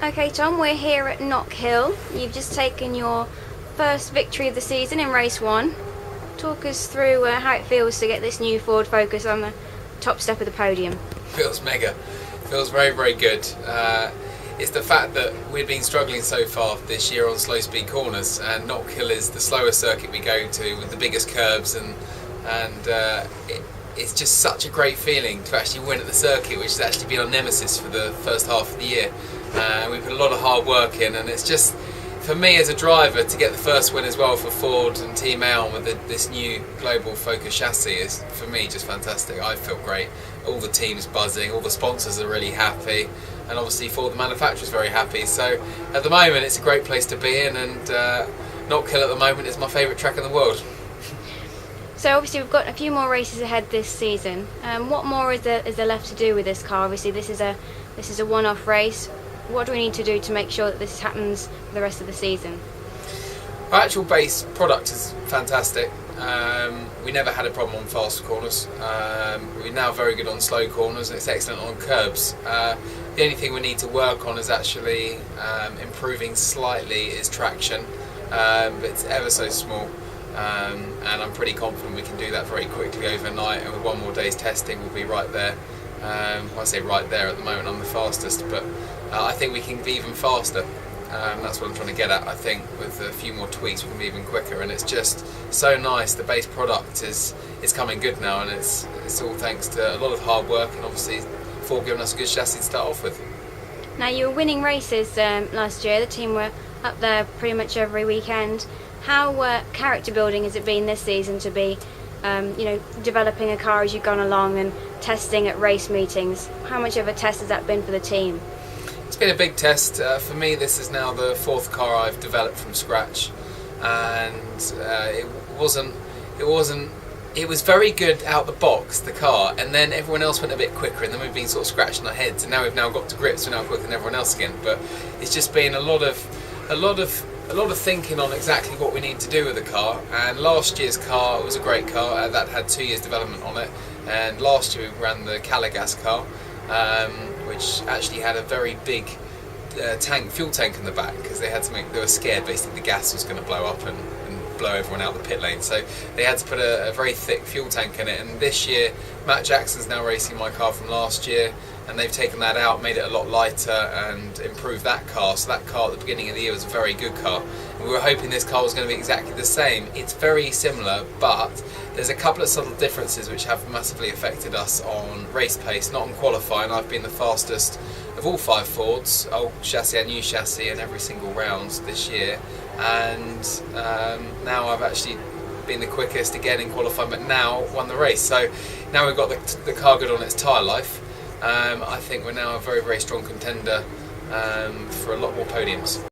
Okay, Tom, we're here at Knockhill. You've just taken your first victory of the season in race 1. Talk us through how it feels to get this new Ford Focus on the top step of the podium. Feels mega. Feels very, very good. It's the fact that we've been struggling so far this year on slow speed corners, and Knockhill is the slowest circuit we go to with the biggest curves, and it's just such a great feeling to actually win at the circuit, which has actually been our nemesis for the first half of the year. We put a lot of hard work in, and it's just, for me as a driver, to get the first win as well for Ford and Team Aon with this new global Focus chassis is, for me, just fantastic. I feel great. All the team's buzzing, all the sponsors are really happy, and obviously Ford the manufacturer's very happy. So at the moment it's a great place to be in, and Knockhill at the moment is my favourite track in the world. So obviously we've got a few more races ahead this season. What more is there left to do with this car? Obviously this is a one-off race. What do we need to do to make sure that this happens for the rest of the season? Our actual base product is fantastic. We never had a problem on fast corners. We're now very good on slow corners, and it's excellent on curbs. The only thing we need to work on is actually improving slightly is traction, but it's ever so small. And I'm pretty confident we can do that very quickly overnight, and with one more day's testing we'll be right there. I say right there, at the moment I'm the fastest, but I think we can be even faster. That's what I'm trying to get at. I think with a few more tweaks we can be even quicker, and it's just so nice. The base product is coming good now, and it's all thanks to a lot of hard work, and obviously Ford giving us a good chassis to start off with. Now, you were winning races last year. The team were up there pretty much every weekend. How character building has it been this season to be developing a car as you've gone along and testing at race meetings? How much of a test has that been for the team? It's been a big test. For me, this is now the 4th car I've developed from scratch, and it was very good out the box, the car, and then everyone else went a bit quicker, and then we've been sort of scratching our heads, and now we've got to grips, we're now quicker than everyone else again. But it's just been a lot of thinking on exactly what we need to do with the car. And last year's car was a great car that had 2 years development on it, and last year we ran the Caligas car, which actually had a very big fuel tank in the back, because they were scared basically the gas was going to blow up and blow everyone out the pit lane, so they had to put a very thick fuel tank in it. And this year Matt Jackson's now racing my car from last year, and they've taken that out, made it a lot lighter and improved that car. So that car at the beginning of the year was a very good car, and we were hoping this car was going to be exactly the same. It's very similar, but there's a couple of subtle differences which have massively affected us on race pace, not on qualifying. I've been the fastest of all 5 Fords, old chassis and new chassis, in every single round this year, and now I've actually been the quickest again in qualifying, but now won the race. So now we've got the car good on its tyre life. I think we're now a very, very strong contender for a lot more podiums.